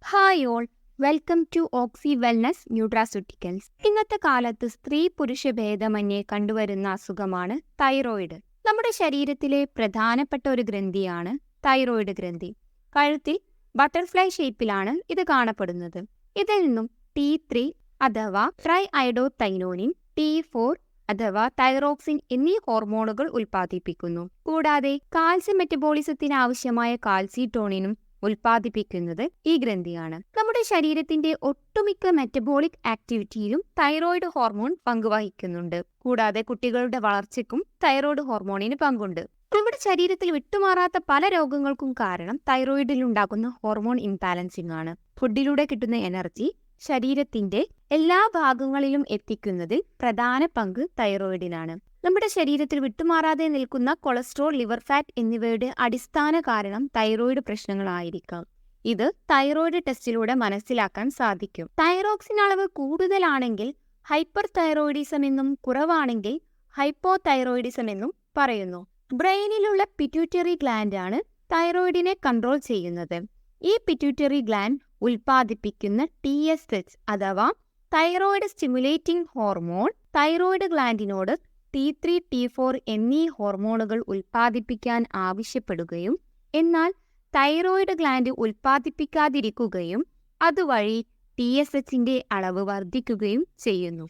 Hi all, welcome to Oxy wellness nutraceuticals. ഇന്നത്തെ കാലത്ത് സ്ത്രീ പുരുഷ ഭേദമന്യേ കണ്ടുവരുന്ന അസുഖമാണ് തൈറോയിഡ്. നമ്മുടെ ശരീരത്തിലെ പ്രധാനപ്പെട്ട ഒരു ഗ്രന്ഥിയാണ് തൈറോയിഡ് ഗ്രന്ഥി. കഴുത്തിൽ ബട്ടർഫ്ലൈ ഷേപ്പിലാണ് ഇത് കാണപ്പെടുന്നത്. ഇതിൽ നിന്നും T3 അഥവാ ട്രൈ അയഡോതൈനോനിൻ, T4 അഥവാ തൈറോക്സിൻ എന്നീ ഹോർമോണുകൾ ഉൽപ്പാദിപ്പിക്കുന്നു. കൂടാതെ കാൽസ്യം മെറ്റബോളിസത്തിന് ആവശ്യമായ കാൽസിട്ടോണിനും ഉൽപ്പാദിപ്പിക്കുന്നത് ഈ ഗ്രന്ഥിയാണ്. നമ്മുടെ ശരീരത്തിന്റെ ഒട്ടുമിക്ക മെറ്റബോളിക് ആക്ടിവിറ്റിയിലും തൈറോയിഡ് ഹോർമോൺ പങ്കുവഹിക്കുന്നുണ്ട്. കൂടാതെ കുട്ടികളുടെ വളർച്ചയ്ക്കും തൈറോയിഡ് ഹോർമോണിന് പങ്കുണ്ട്. നമ്മുടെ ശരീരത്തിൽ വിട്ടുമാറാത്ത പല രോഗങ്ങൾക്കും കാരണം തൈറോയിഡിൽ ഉണ്ടാകുന്ന ഹോർമോൺ ഇംബാലൻസിംഗ് ആണ്. ഫുഡിലൂടെ കിട്ടുന്ന എനർജി ശരീരത്തിന്റെ എല്ലാ ഭാഗങ്ങളിലും എത്തിക്കുന്നതിൽ പ്രധാന പങ്ക് തൈറോയിഡിനാണ്. നമ്മുടെ ശരീരത്തിൽ വിട്ടുമാറാതെ നിൽക്കുന്ന കൊളസ്ട്രോൾ, ലിവർ ഫാറ്റ് എന്നിവയുടെ അടിസ്ഥാന കാരണം തൈറോയിഡ് പ്രശ്നങ്ങളായിരിക്കാം. ഇത് തൈറോയിഡ് ടെസ്റ്റിലൂടെ മനസ്സിലാക്കാൻ സാധിക്കും. തൈറോക്സിൻ അളവ് കൂടുതലാണെങ്കിൽ ഹൈപ്പർ തൈറോയിഡിസം എന്നും കുറവാണെങ്കിൽ ഹൈപ്പോ തൈറോയിഡിസം എന്നും പറയുന്നു. ബ്രെയിനിലുള്ള പിറ്റ്യൂട്ടറി ഗ്ലാൻഡ് ആണ് തൈറോയിഡിനെ കൺട്രോൾ ചെയ്യുന്നത്. ഈ പിറ്റ്യൂട്ടറി ഗ്ലാൻഡ് ഉൽപ്പാദിപ്പിക്കുന്ന TSH അഥവാ തൈറോയിഡ് സ്റ്റിമുലേറ്റിംഗ് ഹോർമോൺ തൈറോയിഡ് ഗ്ലാൻഡിനോട് T3, T4 എന്നീ ഹോർമോണുകൾ ഉൽപ്പാദിപ്പിക്കാൻ ആവശ്യപ്പെടുകയും എന്നാൽ തൈറോയിഡ് ഗ്ലാൻഡ് ഉൽപ്പാദിപ്പിക്കാതിരിക്കുകയും അതുവഴി TSHന്റെ അളവ് വർദ്ധിക്കുകയും ചെയ്യുന്നു.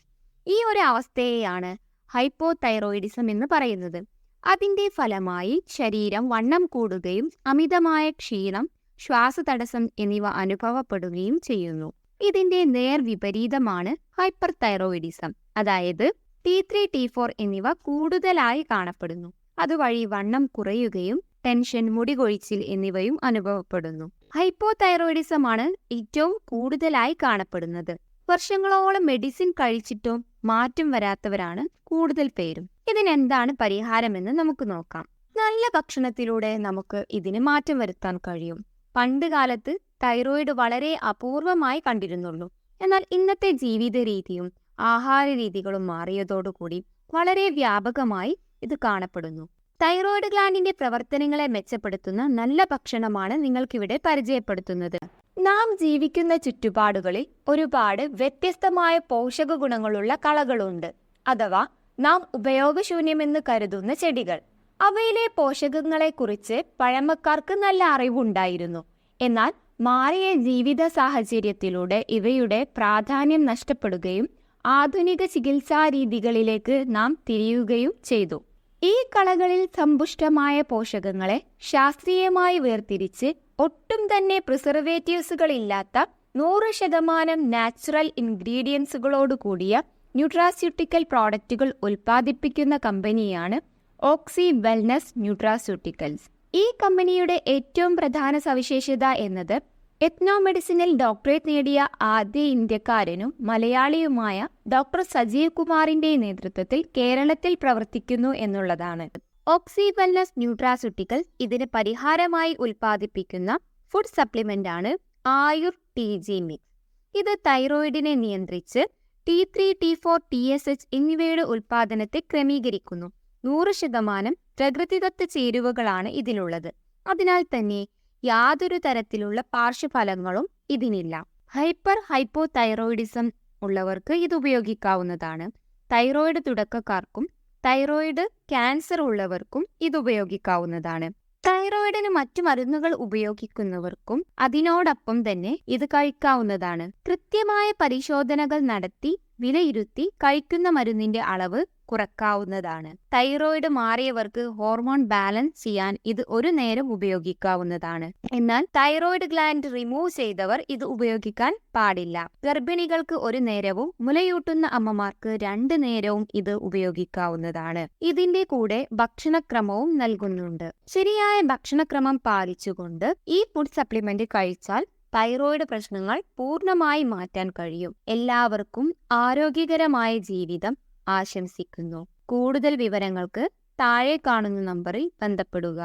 ഈ ഒരു അവസ്ഥയെയാണ് ഹൈപ്പോ തൈറോയിഡിസം എന്ന് പറയുന്നത്. അതിന്റെ ഫലമായി ശരീരം വണ്ണം കൂടുകയും അമിതമായ ക്ഷീണം, ശ്വാസതടസ്സം എന്നിവ അനുഭവപ്പെടുകയും ചെയ്യുന്നു. ഇതിന്റെ നേർവിപരീതമാണ് ഹൈപ്പർ തൈറോയിഡിസം, അതായത് T3, T4 എന്നിവ കൂടുതലായി കാണപ്പെടുന്നു. അതുവഴി വണ്ണം കുറയുകയും ടെൻഷൻ, മുടികൊഴിച്ചിൽ എന്നിവയും അനുഭവപ്പെടുന്നു. ഹൈപ്പോ തൈറോയിഡിസം ആണ് ഏറ്റവും കൂടുതലായി കാണപ്പെടുന്നത്. വർഷങ്ങളോളം മെഡിസിൻ കഴിച്ചിട്ടും മാറ്റം വരാത്തവരാണ് കൂടുതൽ പേരും. ഇതിനെന്താണ് പരിഹാരമെന്ന് നമുക്ക് നോക്കാം. നല്ല ഭക്ഷണത്തിലൂടെ നമുക്ക് ഇതിന് മാറ്റം വരുത്താൻ കഴിയും. പണ്ട് കാലത്ത് തൈറോയിഡ് വളരെ അപൂർവമായി കണ്ടിരുന്നുള്ളൂ. എന്നാൽ ഇന്നത്തെ ജീവിത രീതിയും ആഹാര രീതികളും മാറിയതോടുകൂടി വളരെ വ്യാപകമായി ഇത് കാണപ്പെടുന്നു. തൈറോയിഡ് ഗ്ലാൻഡിന്റെ പ്രവർത്തനങ്ങളെ മെച്ചപ്പെടുത്തുന്ന നല്ല ഭക്ഷണമാണ് നിങ്ങൾക്കിവിടെ പരിചയപ്പെടുത്തുന്നത്. നാം ജീവിക്കുന്ന ചുറ്റുപാടുകളിൽ ഒരുപാട് വ്യത്യസ്തമായ പോഷക ഗുണങ്ങളുള്ള കളകളുണ്ട്, അഥവാ നാം ഉപയോഗശൂന്യമെന്ന് കരുതുന്ന ചെടികൾ. അവയിലെ പോഷകങ്ങളെക്കുറിച്ച് പഴമക്കാർക്ക് നല്ല അറിവുണ്ടായിരുന്നു. എന്നാൽ മാറിയ ജീവിത സാഹചര്യത്തിലൂടെ ഇവയുടെ പ്രാധാന്യം നഷ്ടപ്പെടുകയും ആധുനിക ചികിത്സാ രീതികളിലേക്ക് നാം തിരിയുകയും ചെയ്തു. ഈ കളകളിൽ സമ്പുഷ്ടമായ പോഷകങ്ങളെ ശാസ്ത്രീയമായി വേർതിരിച്ച് ഒട്ടും തന്നെ പ്രിസർവേറ്റീവ്സുകളില്ലാത്ത 100% നാച്ചുറൽ ഇൻഗ്രീഡിയൻസുകളോട് കൂടിയ ന്യൂട്രാസ്യൂട്ടിക്കൽ പ്രോഡക്റ്റുകൾ ഉൽപ്പാദിപ്പിക്കുന്ന കമ്പനിയാണ് ഓക്സി വെൽനസ് ന്യൂട്രാസ്യൂട്ടിക്കൽസ്. ഈ കമ്പനിയുടെ ഏറ്റവും പ്രധാന സവിശേഷത എന്നത് എത്നോ മെഡിസിനിൽ ഡോക്ടറേറ്റ് നേടിയ ആദ്യ ഇന്ത്യക്കാരനും മലയാളിയുമായ ഡോക്ടർ സജീവ് കുമാറിന്റെ നേതൃത്വത്തിൽ കേരളത്തിൽ പ്രവർത്തിക്കുന്നു എന്നുള്ളതാണ്. ഓക്സി വെൽനസ് ന്യൂട്രാസ്യൂട്ടിക്കൽസ് ഇതിന് പരിഹാരമായി ഉൽപ്പാദിപ്പിക്കുന്ന ഫുഡ് സപ്ലിമെന്റ് ആണ് ആയുർ TG മിക്സ്. ഇത് തൈറോയിഡിനെ നിയന്ത്രിച്ച് T3, T4, TSH എന്നിവയുടെ ഉൽപ്പാദനത്തെ ക്രമീകരിക്കുന്നു. 100% പ്രകൃതിദത്ത ചേരുവകളാണ് ഇതിലുള്ളത്. അതിനാൽ തന്നെ യാതൊരു തരത്തിലുള്ള പാർശ്വഫലങ്ങളും ഇതിനില്ല. ഹൈപ്പോ തൈറോയിഡിസം ഉള്ളവർക്ക് ഇത് ഉപയോഗിക്കാവുന്നതാണ്. തൈറോയിഡ് തുടക്കക്കാർക്കും തൈറോയിഡ് ക്യാൻസർ ഉള്ളവർക്കും ഇത് ഉപയോഗിക്കാവുന്നതാണ്. തൈറോയിഡിന് മറ്റു മരുന്നുകൾ ഉപയോഗിക്കുന്നവർക്കും അതിനോടൊപ്പം തന്നെ ഇത് കഴിക്കാവുന്നതാണ്. കൃത്യമായ പരിശോധനകൾ നടത്തി വിലയിരുത്തി കഴിക്കുന്ന മരുന്നിന്റെ അളവ് കുറക്കാവുന്നതാണ്. തൈറോയിഡ് മാറിയവർക്ക് ഹോർമോൺ ബാലൻസ് ചെയ്യാൻ ഇത് ഒരു നേരം ഉപയോഗിക്കാവുന്നതാണ്. എന്നാൽ തൈറോയിഡ് ഗ്ലാൻഡ് റിമൂവ് ചെയ്തവർ ഇത് ഉപയോഗിക്കാൻ പാടില്ല. ഗർഭിണികൾക്ക് ഒരു നേരവും മുലയൂട്ടുന്ന അമ്മമാർക്ക് 2 നേരവും ഇത് ഉപയോഗിക്കാവുന്നതാണ്. ഇതിന്റെ കൂടെ ഭക്ഷണക്രമവും നൽകുന്നുണ്ട്. ശരിയായ ഭക്ഷണക്രമം പാലിച്ചുകൊണ്ട് ഈ ഫുഡ് സപ്ലിമെന്റ് കഴിച്ചാൽ തൈറോയിഡ് പ്രശ്നങ്ങൾ പൂർണ്ണമായി മാറ്റാൻ കഴിയും. എല്ലാവർക്കും ആരോഗ്യകരമായ ജീവിതം ആശംസിക്കുന്നു. കൂടുതൽ വിവരങ്ങൾക്ക് താഴെ കാണുന്ന നമ്പറിൽ ബന്ധപ്പെടുക.